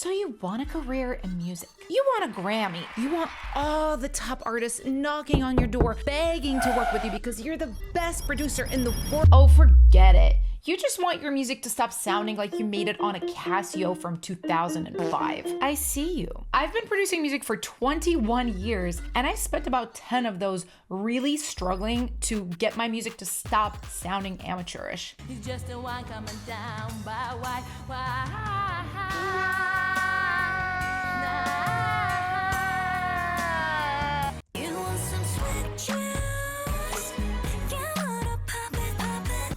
So you want a career in music. You want a Grammy. You want all the top artists knocking on your door, begging to work with you because you're the best producer in the world. Oh, forget it. You just want your music to stop sounding like you made it on a Casio from 2005. I see you. I've been producing music for 21 years, and I spent about 10 of those really struggling to get my music to stop sounding amateurish. It's just a one coming down by why.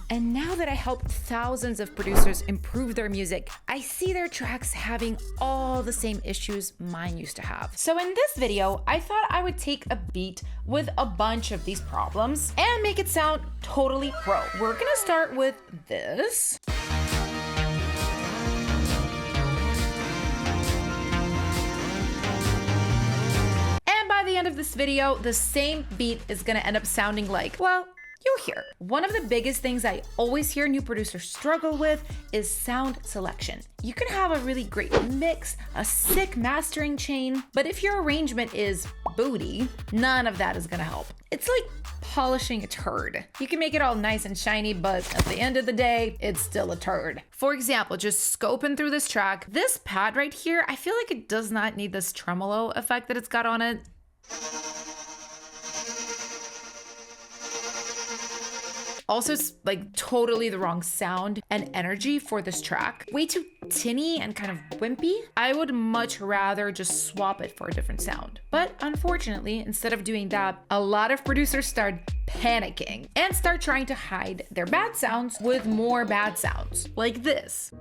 And now that I helped thousands of producers improve their music, I see their tracks having all the same issues mine used to have. So in this video, I thought I would take a beat with a bunch of these problems and make it sound totally pro. We're gonna start with this. And by the end of this video, the same beat is gonna end up sounding like, well, you'll hear. One of the biggest things I always hear new producers struggle with is sound selection. You can have a really great mix, a sick mastering chain, but if your arrangement is booty, none of that is gonna help. It's like polishing a turd. You can make it all nice and shiny, but at the end of the day, it's still a turd. For example, just scoping through this track, this pad right here, I feel like it does not need this tremolo effect that it's got on it. Also, like totally the wrong sound and energy for this track. Way too tinny and kind of wimpy. I would much rather just swap it for a different sound. But unfortunately, instead of doing that, a lot of producers start panicking and start trying to hide their bad sounds with more bad sounds, like this.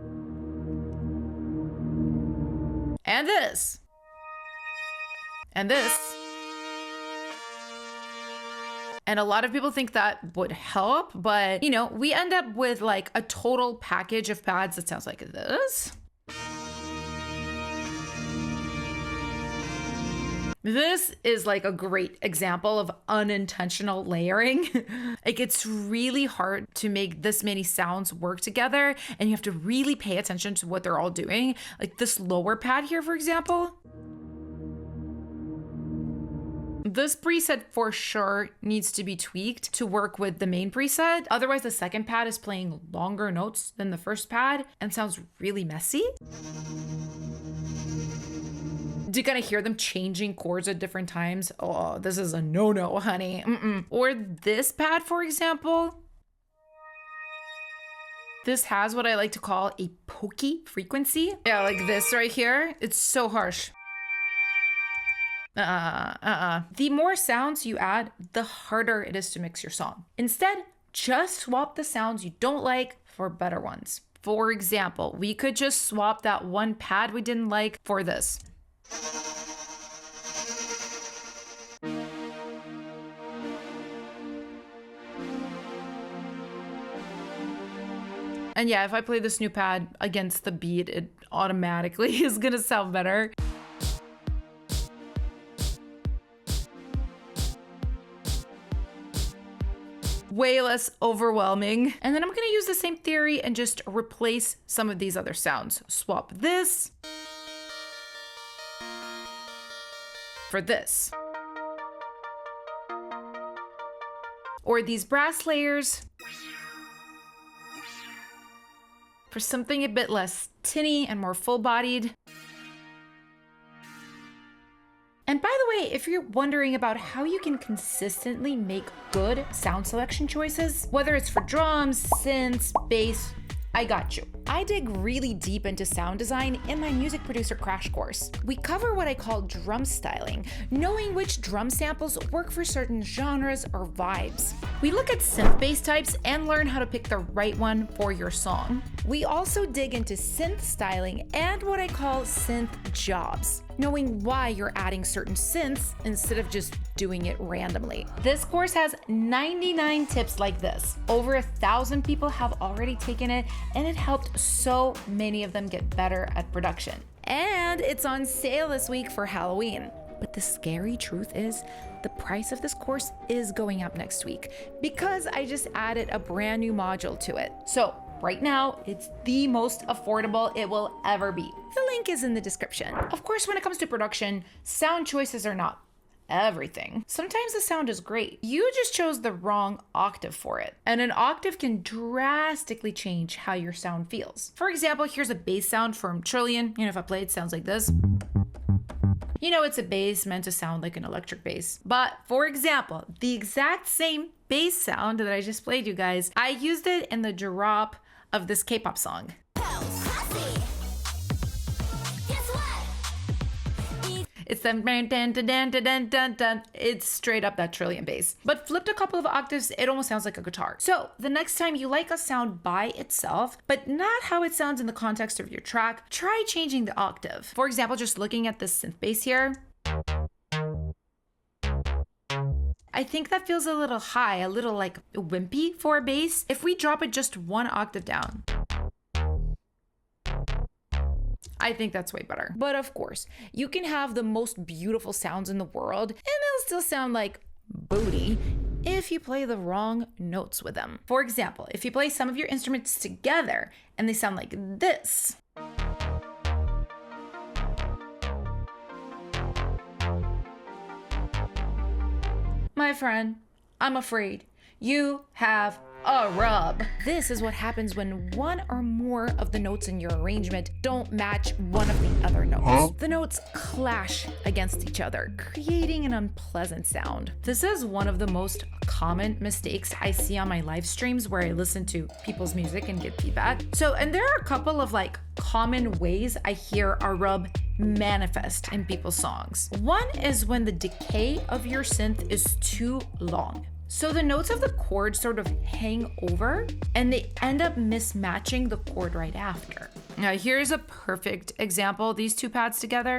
And this. And this. And a lot of people think that would help, but you know, we end up with like a total package of pads that sounds like this. This is like a great example of unintentional layering. Like it's really hard to make this many sounds work together, and you have to really pay attention to what they're all doing. Like this lower pad here, for example. This preset for sure needs to be tweaked to work with the main preset. Otherwise, the second pad is playing longer notes than the first pad and sounds really messy. You gotta hear them changing chords at different times. Oh, this is a no-no, honey. Or this pad, for example. This has what I like to call a pokey frequency. Yeah, like this right here. It's so harsh. The more sounds you add, the harder it is to mix your song. Instead, just swap the sounds you don't like for better ones. For example, we could just swap that one pad we didn't like for this. And yeah, if I play this new pad against the beat, it automatically is gonna sound better. Way less overwhelming. And then I'm gonna use the same theory and just replace some of these other sounds. Swap this for this. Or these brass layers for something a bit less tinny and more full-bodied. And by the way, if you're wondering about how you can consistently make good sound selection choices, whether it's for drums, synths, bass, I got you. I dig really deep into sound design in my music producer crash course. We cover what I call drum styling, knowing which drum samples work for certain genres or vibes. We look at synth bass types and learn how to pick the right one for your song. We also dig into synth styling and what I call synth jobs, knowing why you're adding certain synths instead of just doing it randomly. This course has 99 tips like this. Over 1,000 people have already taken it, and it helped so many of them get better at production. And it's on sale this week for Halloween. But the scary truth is, the price of this course is going up next week because I just added a brand new module to it. So right now, it's the most affordable it will ever be. The link is in the description. Of course, when it comes to production, sound choices are not everything. Sometimes the sound is great. You just chose the wrong octave for it. And an octave can drastically change how your sound feels. For example, here's a bass sound from Trillion. You know, if I play it, sounds like this. You know, it's a bass meant to sound like an electric bass. But for example, the exact same bass sound that I just played you guys, I used it in the drop of this K-pop song. It's the dun dun dun dun dun dun. It's straight up that Trillion bass. But flipped a couple of octaves, it almost sounds like a guitar. So the next time you like a sound by itself, but not how it sounds in the context of your track, try changing the octave. For example, just looking at this synth bass here. I think that feels a little high, a little like wimpy for a bass. If we drop it just one octave down, I think that's way better. But of course, you can have the most beautiful sounds in the world and they'll still sound like booty if you play the wrong notes with them. For example, if you play some of your instruments together and they sound like this. My friend, I'm afraid you have a rub. This is what happens when one or more of the notes in your arrangement don't match one of the other notes. The notes clash against each other, creating an unpleasant sound. This is one of the most common mistakes I see on my live streams where I listen to people's music and get feedback. And there are a couple of like common ways I hear a rub manifest in people's songs. One is when the decay of your synth is too long. So the notes of the chord sort of hang over and they end up mismatching the chord right after. Now here's a perfect example, these two pads together.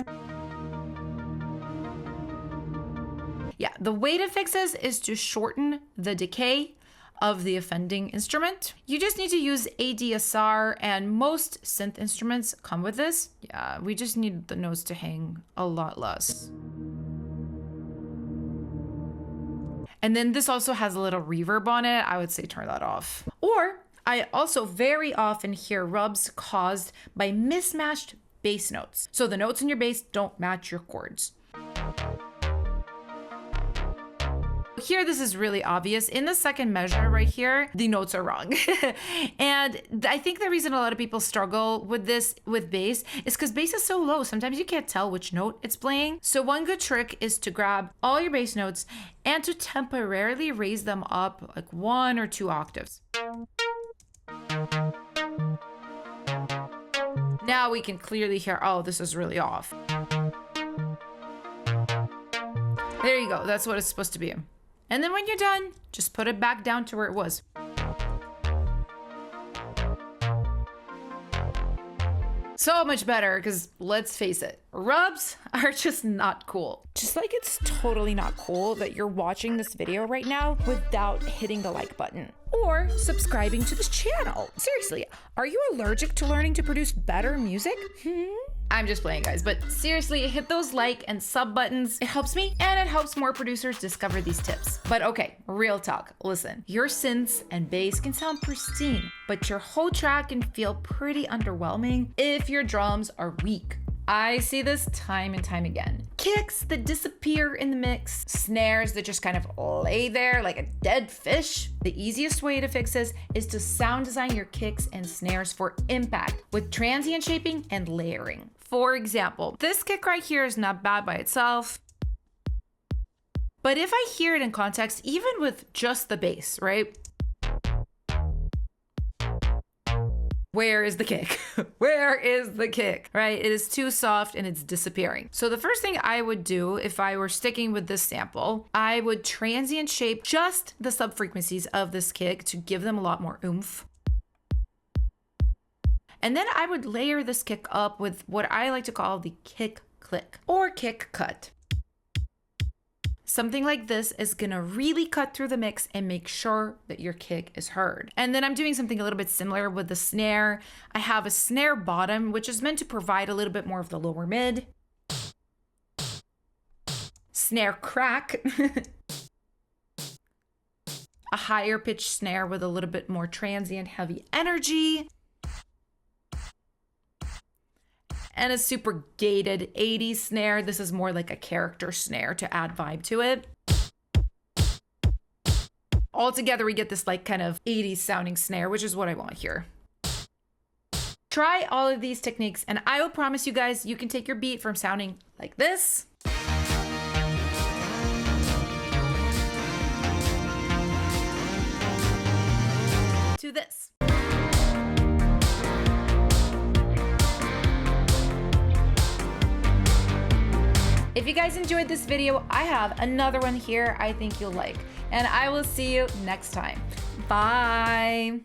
Yeah, the way to fix this is to shorten the decay of the offending instrument. You just need to use ADSR and most synth instruments come with this. Yeah, we just need the notes to hang a lot less. And then this also has a little reverb on it. I would say turn that off. Or I also very often hear rubs caused by mismatched bass notes. So the notes in your bass don't match your chords. Here, this is really obvious. In the second measure right here, the notes are wrong. And I think the reason a lot of people struggle with this with bass is because bass is so low. Sometimes you can't tell which note it's playing. So one good trick is to grab all your bass notes and to temporarily raise them up like 1 or 2 octaves. Now we can clearly hear, oh, this is really off. There you go. That's what it's supposed to be. And then when you're done, just put it back down to where it was. So much better, because let's face it, rubs are just not cool. Just like it's totally not cool that you're watching this video right now without hitting the like button or subscribing to this channel. Seriously, are you allergic to learning to produce better music? I'm just playing, guys, but seriously, hit those like and sub buttons. It helps me and it helps more producers discover these tips. But okay, real talk. Listen, your synths and bass can sound pristine, but your whole track can feel pretty underwhelming if your drums are weak. I see this time and time again. Kicks that disappear in the mix, snares that just kind of lay there like a dead fish. The easiest way to fix this is to sound design your kicks and snares for impact with transient shaping and layering. For example, this kick right here is not bad by itself, but if I hear it in context, even with just the bass, right? Where is the kick? Where is the kick, right? It is too soft and it's disappearing. So the first thing I would do if I were sticking with this sample, I would transient shape just the sub-frequencies of this kick to give them a lot more oomph. And then I would layer this kick up with what I like to call the kick click or kick cut. Something like this is gonna really cut through the mix and make sure that your kick is heard. And then I'm doing something a little bit similar with the snare. I have a snare bottom, which is meant to provide a little bit more of the lower mid. Snare crack. a higher pitched snare with a little bit more transient, heavy energy, and a super gated 80s snare. This is more like a character snare to add vibe to it. All together, we get this like kind of 80s sounding snare, which is what I want here. Try all of these techniques, and I will promise you guys, you can take your beat from sounding like this to this. If you guys enjoyed this video, I have another one here I think you'll like, and I will see you next time. Bye.